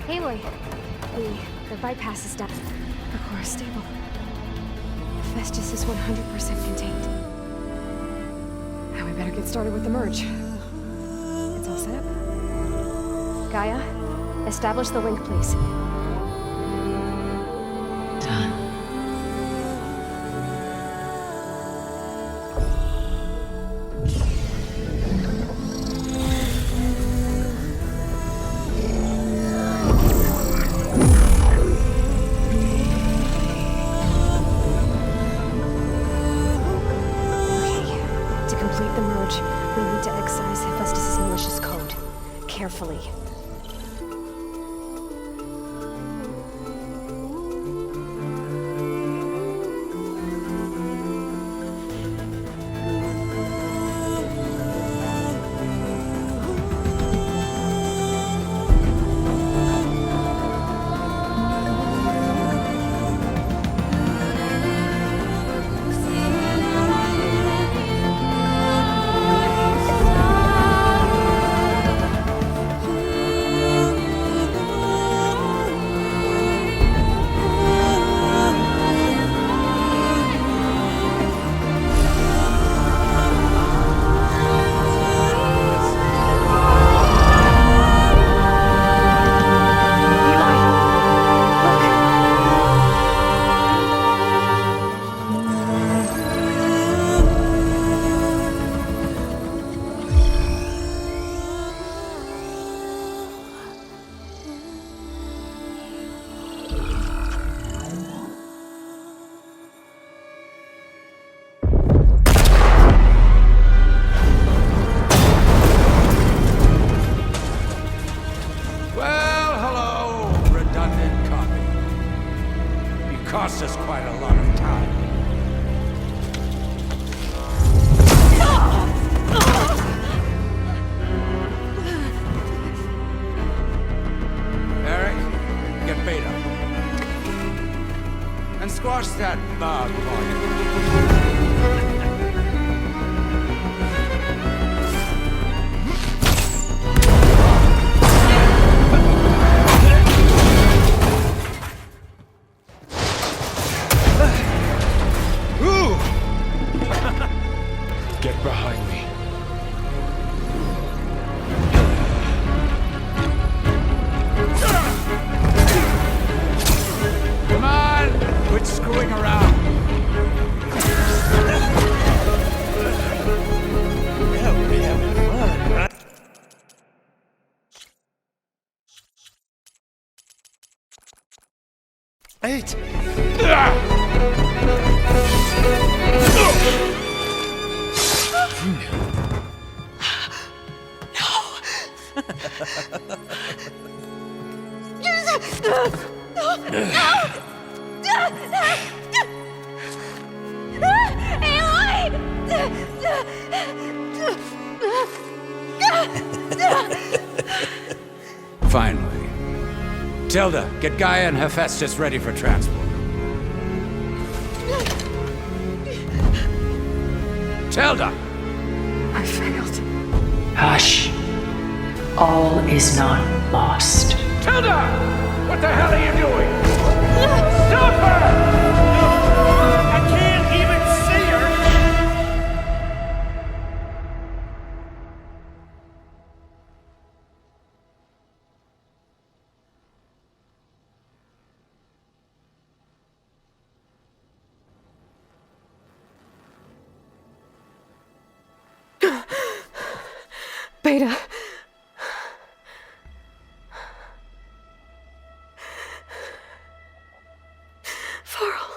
Aloy, the bypass is down. The core is stable. HEPHAESTUS is 100% contained. Now we better get started with the merge. It's all set up. Gaia, establish the link, please. Done. We need to excise HEPHAESTUS' malicious code. Carefully. Cost us quite a lot of time. Eric, get Beta. And squash that bug volume. Get behind me. Come on! Quit screwing around! Yeah, we're having fun, right? Eight! Finally. Tilda, get Gaia and HEPHAESTUS ready for transport. Tilda! I failed. Hush. All is not lost. Tilda! What the hell are you doing? Stop her! I can't even see her! Beta. Varl.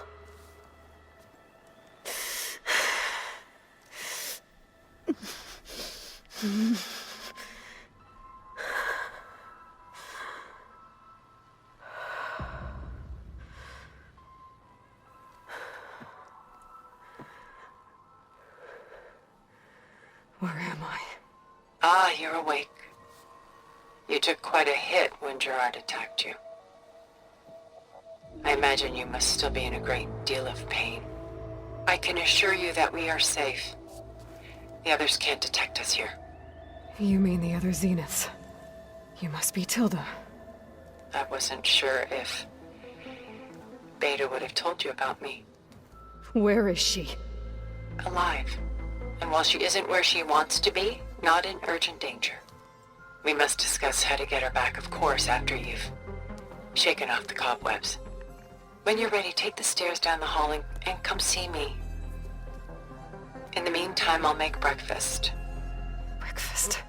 Where am I? Ah, you're awake. You took quite a hit when Gerard attacked you. I imagine you must still be in a great deal of pain. I can assure you that we are safe. The others can't detect us here. You mean the other Zeniths? You must be Tilda. I wasn't sure if Beta would have told you about me. Where is she? Alive. And while she isn't where she wants to be, not in urgent danger. We must discuss how to get her back, of course, after you've shaken off the cobwebs. When you're ready, take the stairs down the hall and come see me. In the meantime, I'll make breakfast. Breakfast.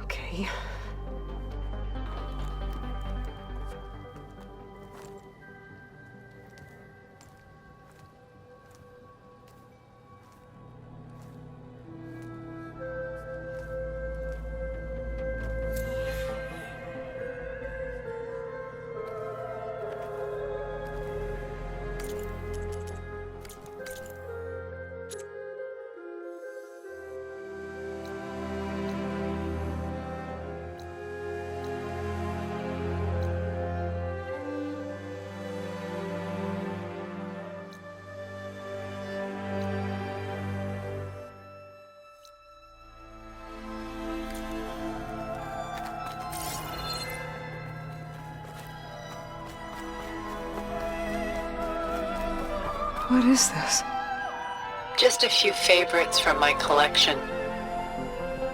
Okay. What is this? Just a few favorites from my collection.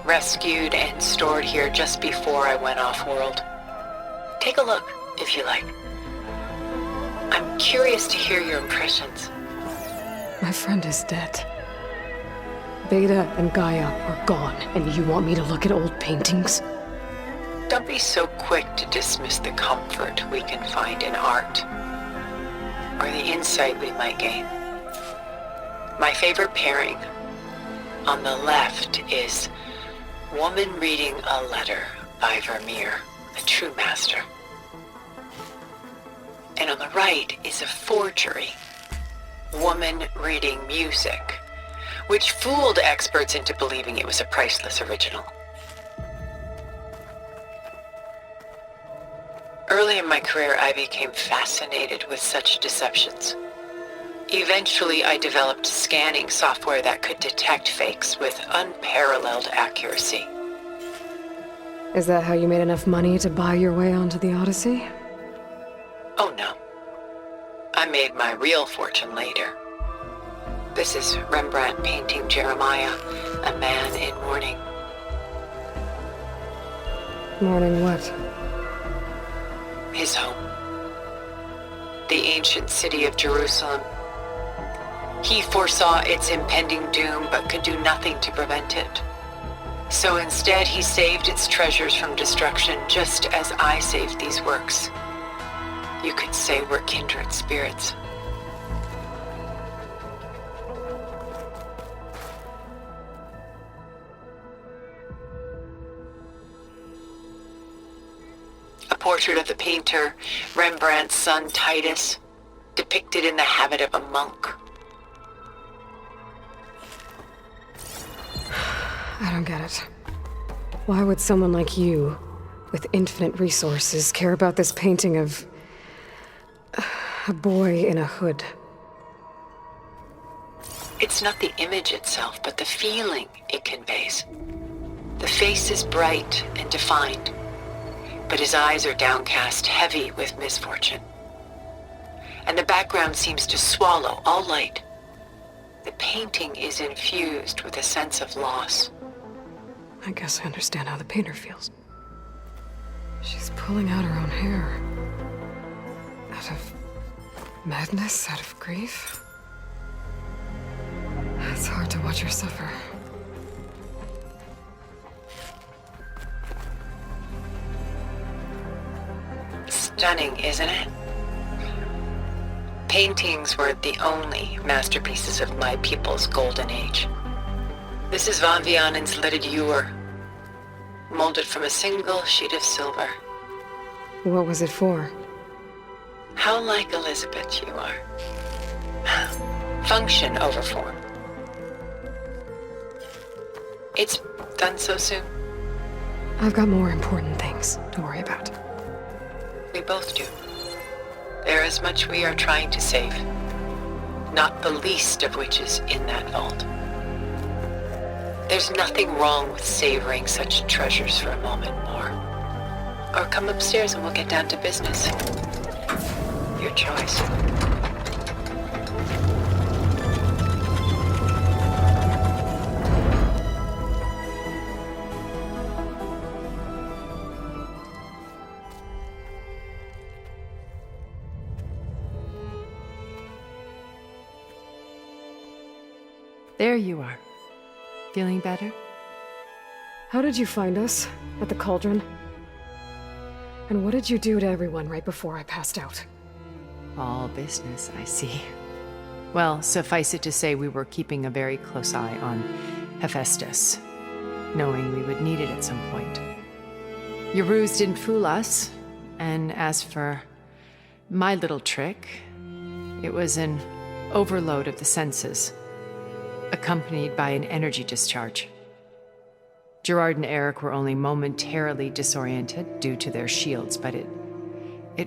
Rescued and stored here just before I went off-world. Take a look, if you like. I'm curious to hear your impressions. My friend is dead. Beta and Gaia are gone, and you want me to look at old paintings? Don't be so quick to dismiss the comfort we can find in art, or the insight we might gain. My favorite pairing on the left is Woman Reading a Letter by Vermeer, a true master. And on the right is a forgery, Woman Reading Music, which fooled experts into believing it was a priceless original. Early in my career, I became fascinated with such deceptions. Eventually, I developed scanning software that could detect fakes with unparalleled accuracy. Is that how you made enough money to buy your way onto the Odyssey? Oh no. I made my real fortune later. This is Rembrandt painting Jeremiah, a man in mourning. Mourning what? His home. The ancient city of Jerusalem. He foresaw its impending doom, but could do nothing to prevent it. So instead, he saved its treasures from destruction, just as I saved these works. You could say we're kindred spirits. A portrait of the painter, Rembrandt's son Titus, depicted in the habit of a monk. I don't get it. Why would someone like you, with infinite resources, care about this painting of a boy in a hood? It's not the image itself, but the feeling it conveys. The face is bright and defined, but his eyes are downcast, heavy with misfortune. And the background seems to swallow all light. The painting is infused with a sense of loss. I guess I understand how the painter feels. She's pulling out her own hair. Out of madness, out of grief. It's hard to watch her suffer. Stunning, isn't it? Paintings weren't the only masterpieces of my people's golden age. This is Van Vianen's lidded ewer, molded from a single sheet of silver. What was it for? How like Elisabet you are. Function over form. It's done so soon. I've got more important things to worry about. We both do. There is much we are trying to save, not the least of which is in that vault. There's nothing wrong with savoring such treasures for a moment more. Or come upstairs and we'll get down to business. Your choice. There you are. Feeling better? How did you find us? At the cauldron? And what did you do to everyone right before I passed out? All business, I see. Well, suffice it to say we were keeping a very close eye on HEPHAESTUS, knowing we would need it at some point. Your ruse didn't fool us, and as for my little trick, it was an overload of the senses, accompanied by an energy discharge. Gerard and Eric were only momentarily disoriented due to their shields, but it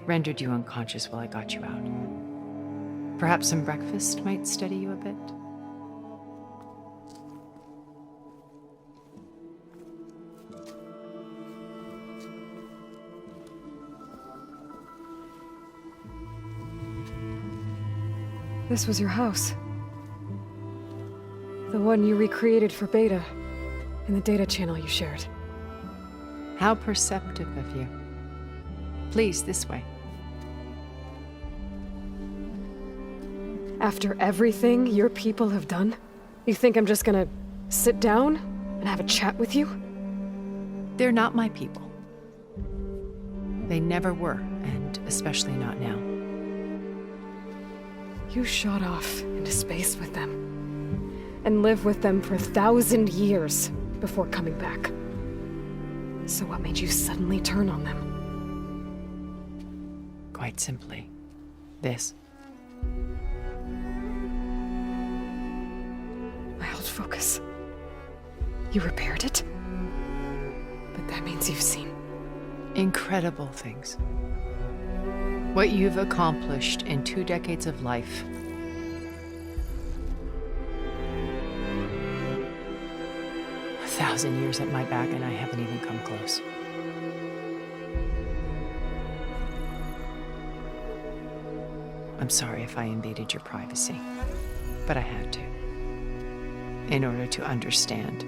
rendered you unconscious while I got you out. Perhaps some breakfast might steady you a bit? This was your house. The one you recreated for Beta, in the data channel you shared. How perceptive of you. Please, this way. After everything your people have done, you think I'm just gonna sit down and have a chat with you? They're not my people. They never were, and especially not now. You shot off into space with them, and lived with them for 1,000 years before coming back. So what made you suddenly turn on them? Quite simply, this. My old focus. You repaired it? But that means you've seen Incredible things. What you've accomplished in 2 decades of life. A 1,000 years at my back and I haven't even come close. I'm sorry if I invaded your privacy, but I had to. In order to understand.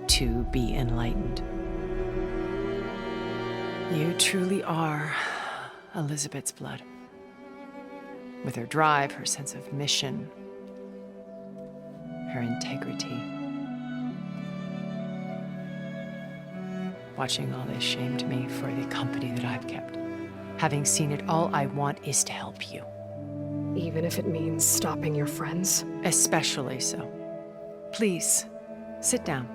To be enlightened. You truly are Elisabet's blood. With her drive, her sense of mission, her integrity. Watching all this shamed me for the company that I've kept. Having seen it, all I want is to help you. even if it means stopping your friends. Especially so. Please, sit down.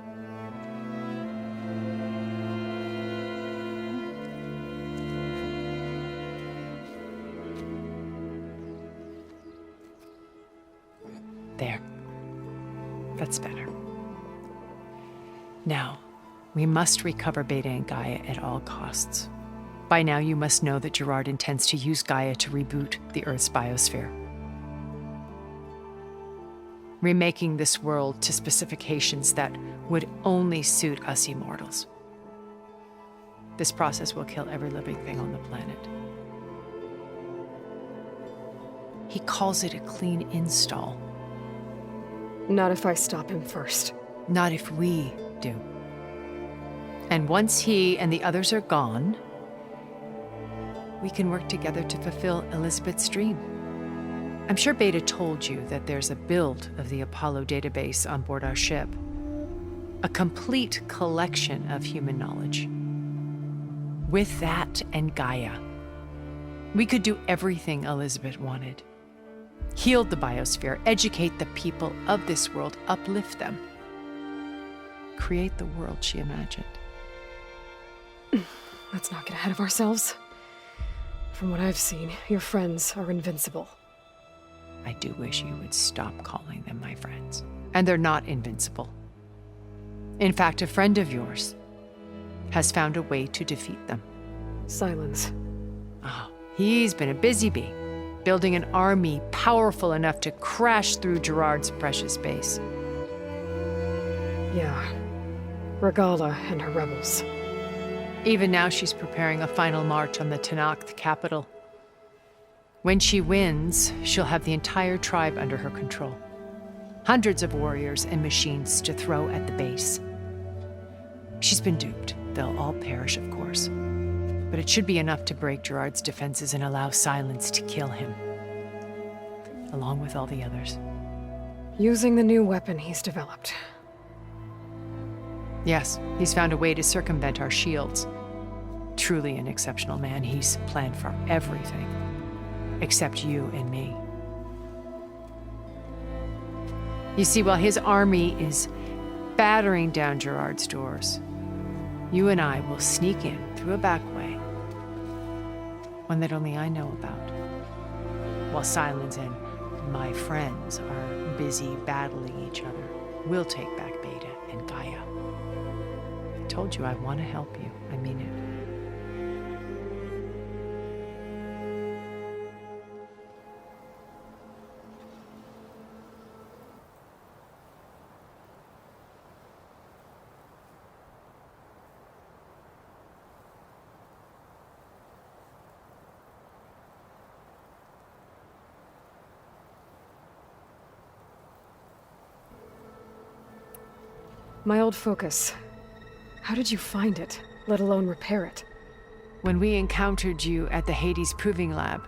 There. That's better. Now, we must recover Beta and Gaia at all costs. By now, you must know that Gerard intends to use Gaia to reboot the Earth's biosphere. Remaking this world to specifications that would only suit us immortals. This process will kill every living thing on the planet. He calls it a clean install. Not if I stop him first. Not if we do. And once he and the others are gone, we can work together to fulfill Elisabet's dream. I'm sure Beta told you that there's a build of the Apollo database on board our ship. A complete collection of human knowledge. With that and Gaia, we could do everything Elisabet wanted. Heal the biosphere, educate the people of this world, uplift them. Create the world she imagined. Let's not get ahead of ourselves. From what I've seen, your friends are invincible. I do wish you would stop calling them my friends. And they're not invincible. In fact, a friend of yours has found a way to defeat them. Sylens. Oh, he's been a busy bee, building an army powerful enough to crash through Gerard's precious base. Yeah. Regala and her rebels. Even now, she's preparing a final march on the Tenakth capital. When she wins, she'll have the entire tribe under her control. Hundreds of warriors and machines to throw at the base. She's been duped. They'll all perish, of course. But it should be enough to break Gerard's defenses and allow Sylens to kill him, along with all the others. Using the new weapon he's developed. Yes, he's found a way to circumvent our shields. Truly an exceptional man. He's planned for everything, except you and me. You see, while his army is battering down Gerard's doors, you and I will sneak in through a back way, one that only I know about, while Sylens and my friends are busy battling each other. We'll take back Beta and Gaia. I told you I want to help you. I mean it. My old focus. How did you find it, let alone repair it? When we encountered you at the Hades Proving Lab,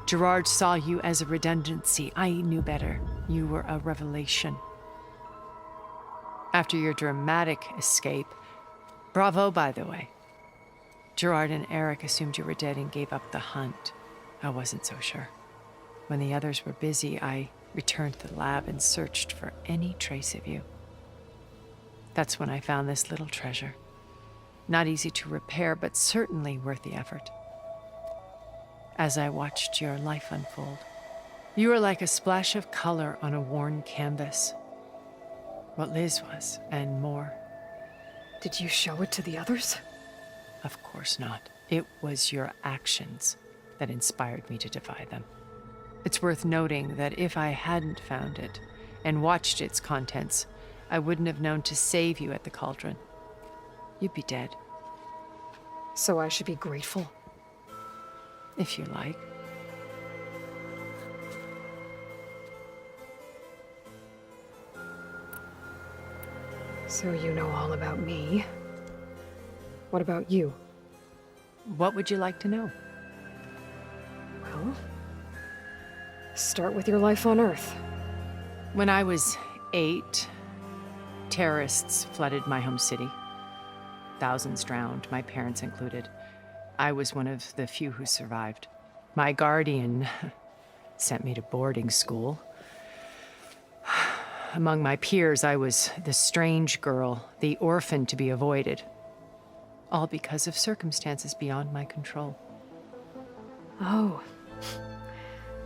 Gerard saw you as a redundancy. I knew better. You were a revelation. After your dramatic escape, bravo, by the way. Gerard and Eric assumed you were dead and gave up the hunt. I wasn't so sure. When the others were busy, I returned to the lab and searched for any trace of you. That's when I found this little treasure. Not easy to repair, but certainly worth the effort. As I watched your life unfold, you were like a splash of color on a worn canvas. What Liz was, and more. Did you show it to the others? Of course not. It was your actions that inspired me to defy them. It's worth noting that if I hadn't found it and watched its contents, I wouldn't have known to save you at the cauldron. You'd be dead. So I should be grateful? If you like. So you know all about me. What about you? What would you like to know? Well, start with your life on Earth. When I was 8, terrorists flooded my home city. Thousands drowned, my parents included. I was one of the few who survived. My guardian sent me to boarding school. Among my peers, I was the strange girl, the orphan to be avoided. All because of circumstances beyond my control. Oh.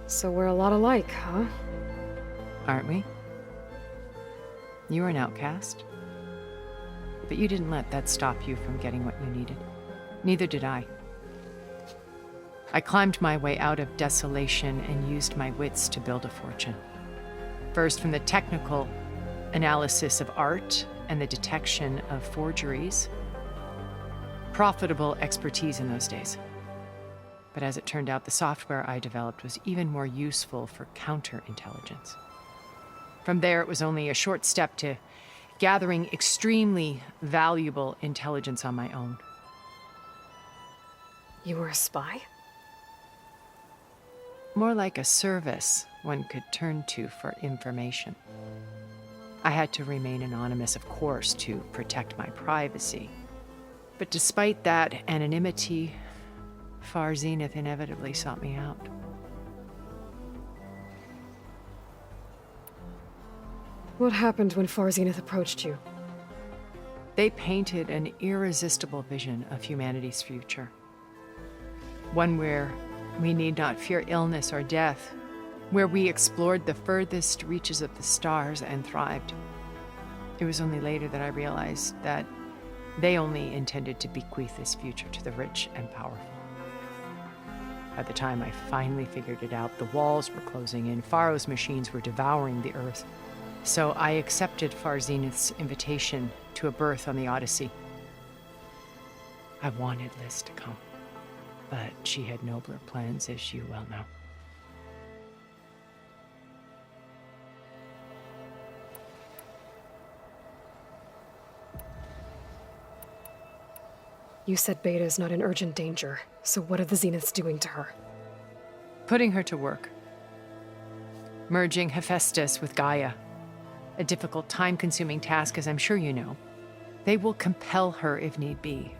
So we're a lot alike, huh? Aren't we? You were an outcast. But you didn't let that stop you from getting what you needed. Neither did I. I climbed my way out of desolation and used my wits to build a fortune. First, from the technical analysis of art and the detection of forgeries. Profitable expertise in those days. But as it turned out, the software I developed was even more useful for counterintelligence. From there, it was only a short step to gathering extremely valuable intelligence on my own. You were a spy? More like a service one could turn to for information. I had to remain anonymous, of course, to protect my privacy. But despite that anonymity, Far Zenith inevitably sought me out. What happened when Far Zenith approached you? They painted an irresistible vision of humanity's future. One where we need not fear illness or death, where we explored the furthest reaches of the stars and thrived. It was only later that I realized that they only intended to bequeath this future to the rich and powerful. By the time I finally figured it out, the walls were closing in, Pharaoh's machines were devouring the earth. So I accepted Far Zenith's invitation to a berth on the Odyssey. I wanted Liz to come, but she had nobler plans, as you well know. You said Beta is not in urgent danger, so what are the Zeniths doing to her? Putting her to work. Merging HEPHAESTUS with Gaia. A difficult, time-consuming task, as I'm sure you know. They will compel her if need be,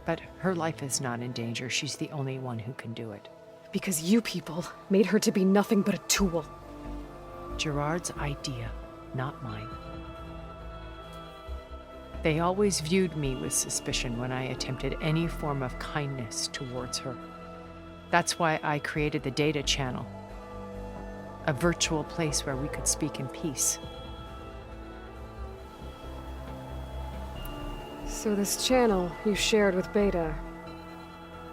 but her life is not in danger. She's the only one who can do it. Because you people made her to be nothing but a tool. Gerard's idea, not mine. They always viewed me with suspicion when I attempted any form of kindness towards her. That's why I created the data channel. A virtual place where we could speak in peace. So this channel you shared with Beta,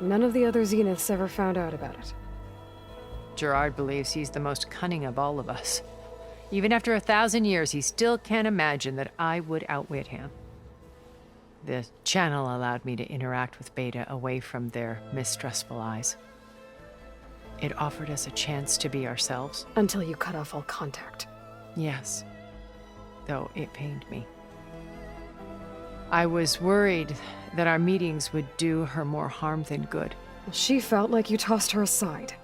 none of the other Zeniths ever found out about it. Gerard believes he's the most cunning of all of us. Even after 1,000 years, he still can't imagine that I would outwit him. The channel allowed me to interact with Beta away from their mistrustful eyes. It offered us a chance to be ourselves. Until you cut off all contact. Yes, though it pained me. I was worried that our meetings would do her more harm than good. She felt like you tossed her aside.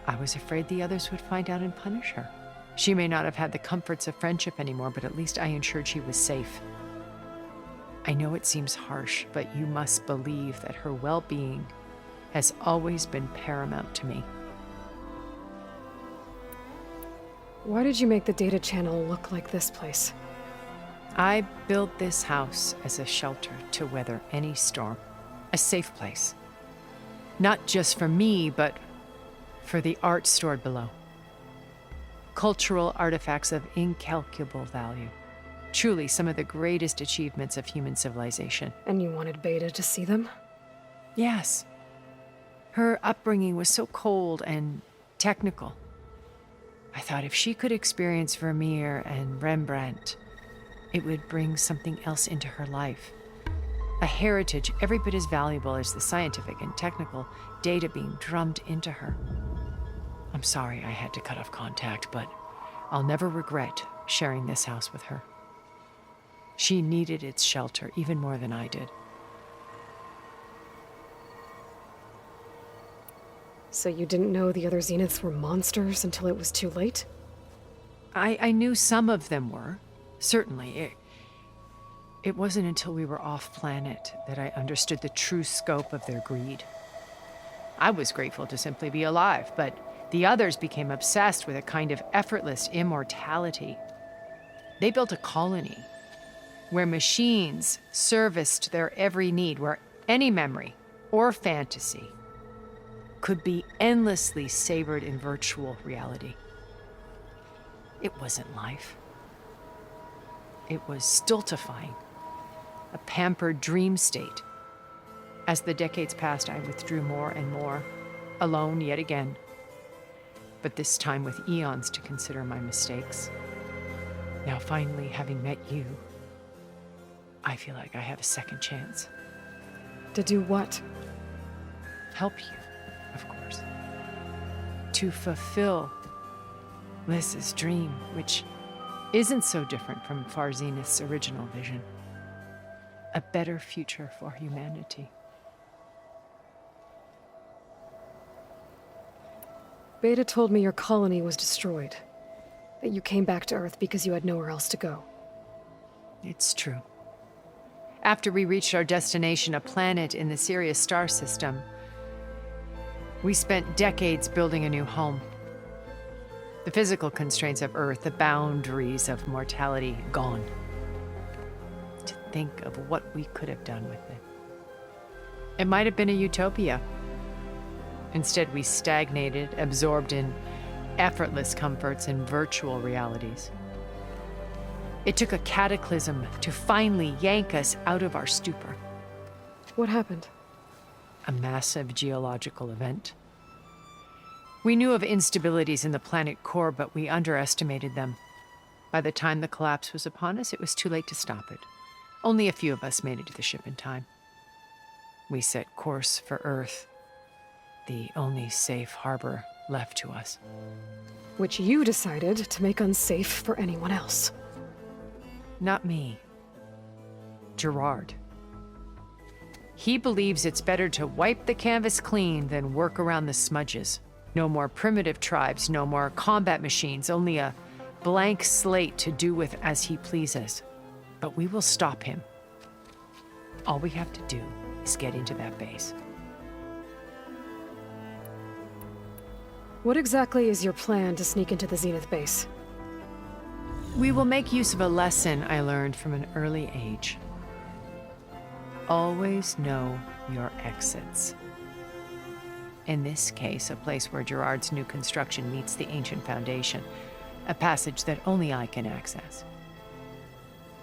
I was afraid the others would find out and punish her. She may not have had the comforts of friendship anymore, but at least I ensured she was safe. I know it seems harsh, but you must believe that her well-being has always been paramount to me. Why did you make the data channel look like this place? I built this house as a shelter to weather any storm. A safe place. Not just for me, but for the art stored below. Cultural artifacts of incalculable value. Truly some of the greatest achievements of human civilization. And you wanted Beta to see them? Yes. Her upbringing was so cold and technical. I thought if she could experience Vermeer and Rembrandt, it would bring something else into her life. A heritage every bit as valuable as the scientific and technical data being drummed into her. I'm sorry I had to cut off contact, but I'll never regret sharing this house with her. She needed its shelter even more than I did. So you didn't know the other Zeniths were monsters until it was too late? I knew some of them were, certainly. It wasn't until we were off-planet that I understood the true scope of their greed. I was grateful to simply be alive, but the others became obsessed with a kind of effortless immortality. They built a colony where machines serviced their every need, where any memory or fantasy could be endlessly savored in virtual reality. It wasn't life. It was stultifying, a pampered dream state. As the decades passed, I withdrew more and more, alone yet again, but this time with eons to consider my mistakes. Now finally, having met you, I feel like I have a second chance. To do what? Help you, of course. To fulfill Liz's dream, which isn't so different from Zenith's original vision. A better future for humanity. Beta told me your colony was destroyed. That you came back to Earth because you had nowhere else to go. It's true. After we reached our destination, a planet in the Sirius star system, we spent decades building a new home. The physical constraints of Earth, the boundaries of mortality, gone. To think of what we could have done with it. It might have been a utopia. Instead, we stagnated, absorbed in effortless comforts and virtual realities. It took a cataclysm to finally yank us out of our stupor. What happened? A massive geological event. We knew of instabilities in the planet core, but we underestimated them. By the time the collapse was upon us, it was too late to stop it. Only a few of us made it to the ship in time. we set course for Earth, the only safe harbor left to us. Which you decided to make unsafe for anyone else. Not me. Gerard. He believes it's better to wipe the canvas clean than work around the smudges. No more primitive tribes, no more combat machines, only a blank slate to do with as he pleases. But we will stop him. All we have to do is get into that base. What exactly is your plan to sneak into the Zenith base? We will make use of a lesson I learned from an early age. Always know your exits. In this case, a place where Gerard's new construction meets the ancient foundation, a passage that only I can access.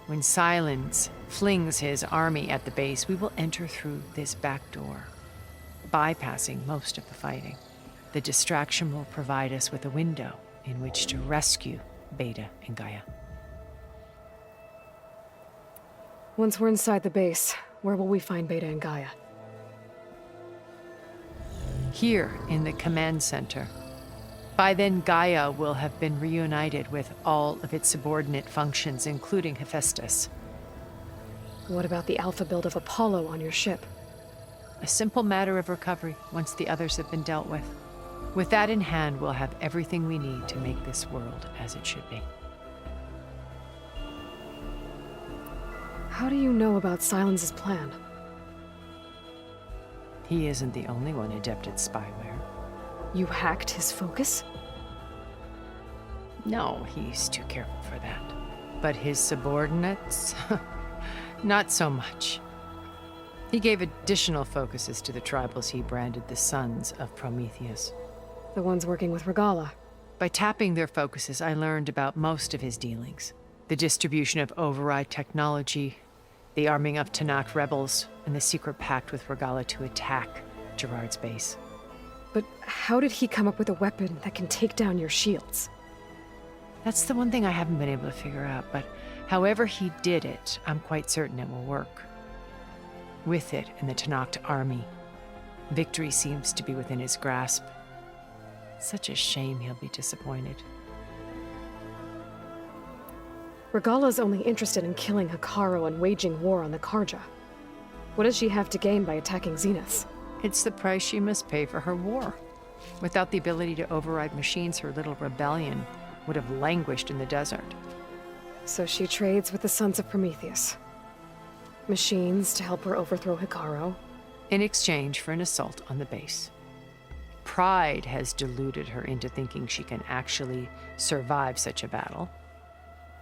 When Sylens flings his army at the base, we will enter through this back door, bypassing most of the fighting. The distraction will provide us with a window in which to rescue Beta and Gaia. Once we're inside the base, where will we find Beta and Gaia? Here in the command center. By then, Gaia will have been reunited with all of its subordinate functions, including HEPHAESTUS. What about the alpha build of Apollo on your ship? A simple matter of recovery once the others have been dealt with. With that in hand, we'll have everything we need to make this world as it should be. How do you know about Sylens' plan? He isn't the only one adept at spyware. You hacked his focus? No, he's too careful for that. But his subordinates? Not so much. He gave additional focuses to the tribals he branded the Sons of Prometheus. The ones working with Regala. By tapping their focuses, I learned about most of his dealings. The distribution of override technology, the arming of Tenakth rebels, and the secret pact with Regala to attack Gerard's base. But how did he come up with a weapon that can take down your shields? That's the one thing I haven't been able to figure out, but however he did it, I'm quite certain it will work. With it and the Tenakth army, victory seems to be within his grasp. Such a shame he'll be disappointed. Regala's only interested in killing Hekarro and waging war on the Karja. What does she have to gain by attacking Zeniths? It's the price she must pay for her war. Without the ability to override machines, her little rebellion would have languished in the desert. So she trades with the Sons of Prometheus. Machines to help her overthrow Hekarro. In exchange for an assault on the base. Pride has deluded her into thinking she can actually survive such a battle.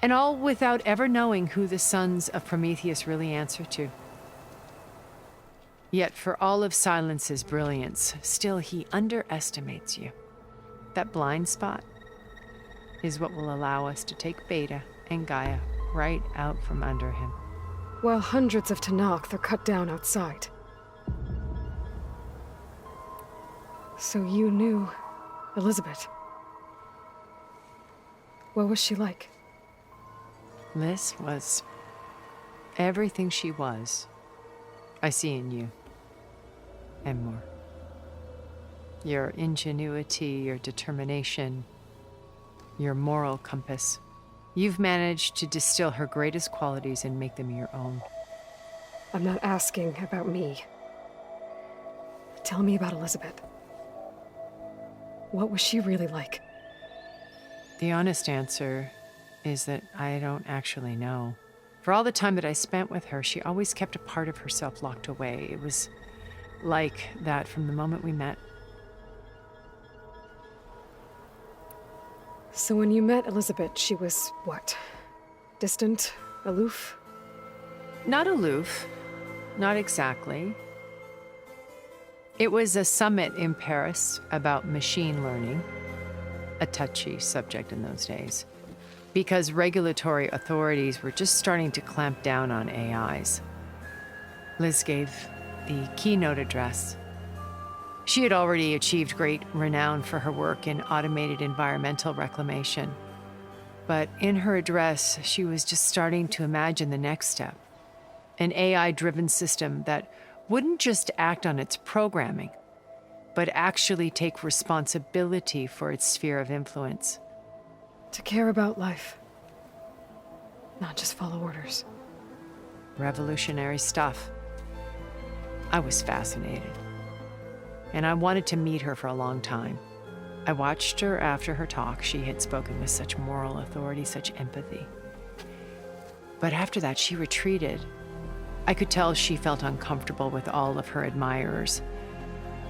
And all without ever knowing who the Sons of Prometheus really answer to. Yet for all of Sylens' brilliance, still he underestimates you. That blind spot is what will allow us to take Beta and Gaia right out from under him. While hundreds of Tenakth are cut down outside. So you knew Elisabet. What was she like? Liz was everything she was. I see in you. And more. Your ingenuity, your determination, your moral compass. You've managed to distill her greatest qualities and make them your own. I'm not asking about me. Tell me about Elisabet. What was she really like? The honest answer is that I don't actually know. For all the time that I spent with her, she always kept a part of herself locked away. It was like that from the moment we met. So when you met Elisabet, she was what? Distant? Aloof? Not aloof. Not exactly. It was a summit in Paris about machine learning, a touchy subject in those days, because regulatory authorities were just starting to clamp down on AIs. Liz gave the keynote address. She had already achieved great renown for her work in automated environmental reclamation. But in her address, she was just starting to imagine the next step, an AI-driven system that wouldn't just act on its programming, but actually take responsibility for its sphere of influence. To care about life. Not just follow orders. Revolutionary stuff. I was fascinated. And I wanted to meet her for a long time. I watched her after her talk. She had spoken with such moral authority, such empathy. But after that, she retreated. I could tell she felt uncomfortable with all of her admirers.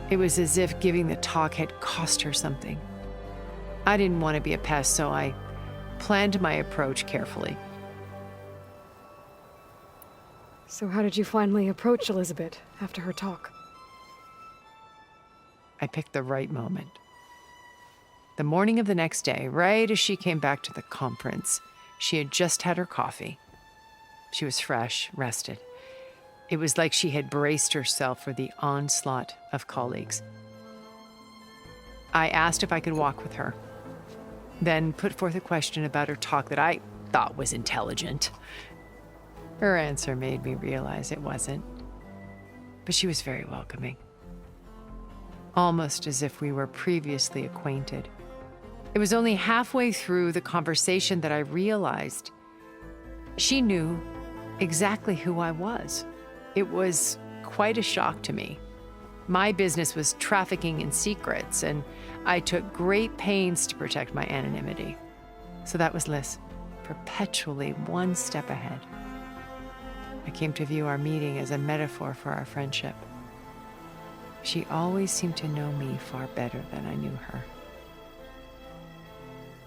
It was as if giving the talk had cost her something. I didn't want to be a pest, so I planned my approach carefully. So how did you finally approach Elisabet after her talk? I picked the right moment. The morning of the next day, right as she came back to the conference, she had just had her coffee. She was fresh, rested. It was like she had braced herself for the onslaught of colleagues. I asked if I could walk with her, then put forth a question about her talk that I thought was intelligent. Her answer made me realize it wasn't, but she was very welcoming. Almost as if we were previously acquainted. It was only halfway through the conversation that I realized she knew exactly who I was. It was quite a shock to me. My business was trafficking in secrets, and I took great pains to protect my anonymity. So that was Liz, perpetually one step ahead. I came to view our meeting as a metaphor for our friendship. She always seemed to know me far better than I knew her.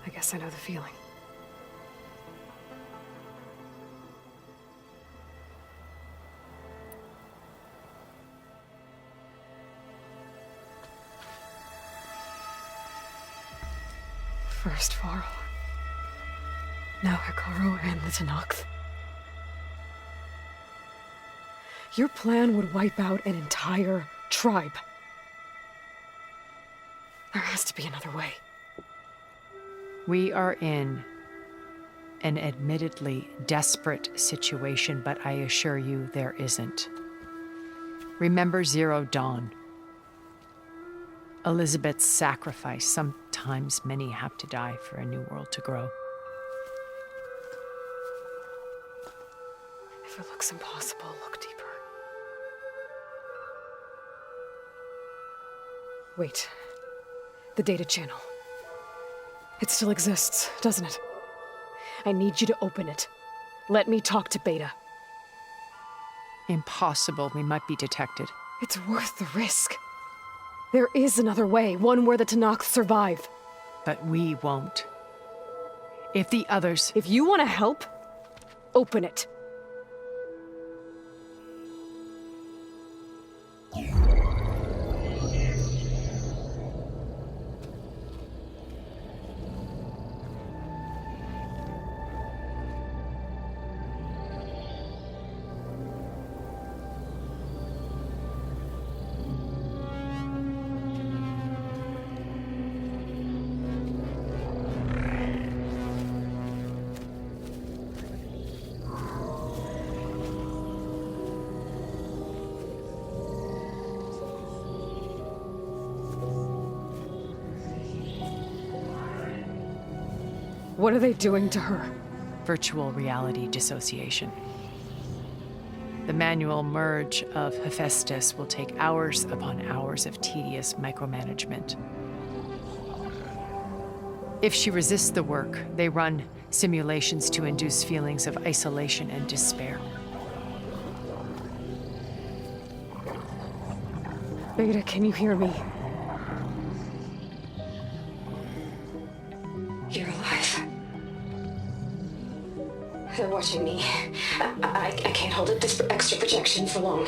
I guess I know the feeling. First Varl. Now Hekarro and the Tenakth. Your plan would wipe out an entire tribe. There has to be another way. We are in an admittedly desperate situation, but I assure you there isn't. Remember Zero Dawn. Elisabet's sacrifice. Sometimes many have to die for a new world to grow. If it looks impossible, look deeper. Wait. The data channel. It still exists, doesn't it? I need you to open it. Let me talk to Beta. Impossible. We might be detected. It's worth the risk. There is another way, one where the Tenakth survive. But we won't. If the others... If you want to help, open it. What are they doing to her? Virtual reality dissociation. The manual merge of HEPHAESTUS will take hours upon hours of tedious micromanagement. If she resists the work, they run simulations to induce feelings of isolation and despair. Beta, can you hear me? You're alive. They're watching me. I can't hold up this extra projection for long.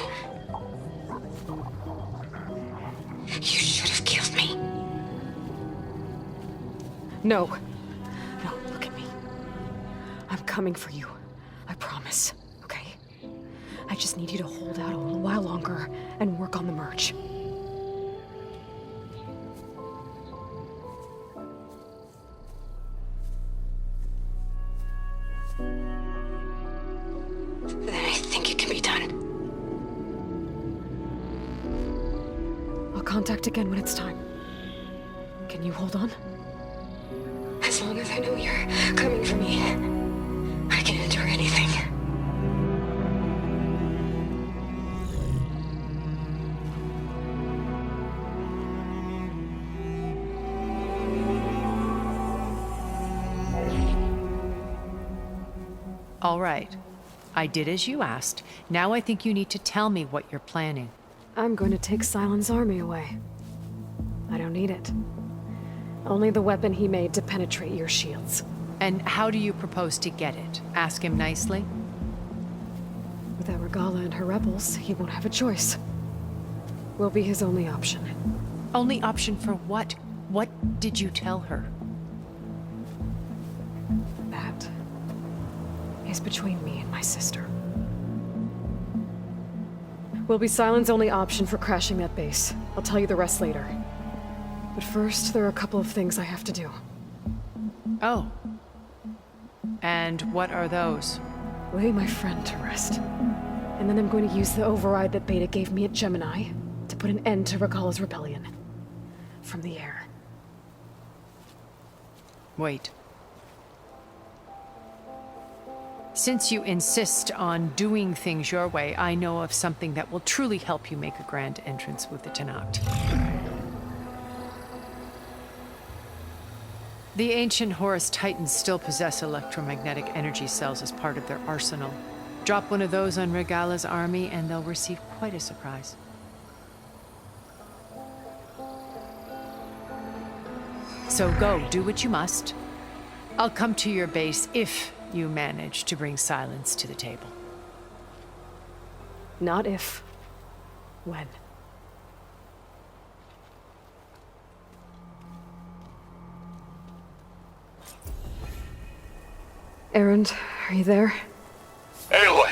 You should have killed me. No. No, look at me. I'm coming for you. I promise, okay? I just need you to hold out a little while longer and work on the merge. Then I think it can be done. contact again when it's time. Can you hold on? As long as I know you're coming for me, I can endure anything. All right. I did as you asked. Now I think you need to tell me what you're planning. I'm going to take Sylens' army away. I don't need it. Only the weapon he made to penetrate your shields. And how do you propose to get it? Ask him nicely? Without Regala and her rebels, he won't have a choice. We'll be his only option. Only option for what? What did you tell her? That is between me and my sister. Will be Sylens' only option for crashing that base. I'll tell you the rest later. But first, there are a couple of things I have to do. Oh. And what are those? Lay my friend to rest. And then I'm going to use the override that Beta gave me at Gemini to put an end to Regala's rebellion. From the air. Wait. Since you insist on doing things your way, I know of something that will truly help you make a grand entrance with the Tenakth. The ancient Horus Titans still possess electromagnetic energy cells as part of their arsenal. Drop one of those on Regala's army and they'll receive quite a surprise. So go, do what you must. I'll come to your base if you manage to bring Sylens to the table. Not if. When. Erend, are you there? Aloy!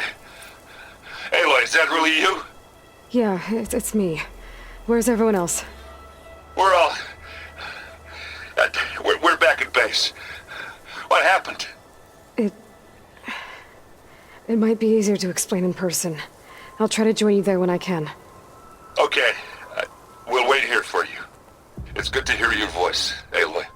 Aloy, is that really you? Yeah, it's me. Where's everyone else? We're all... we're back at base. What happened? It might be easier to explain in person. I'll try to join you there when I can. Okay. We'll wait here for you. It's good to hear your voice, Aloy.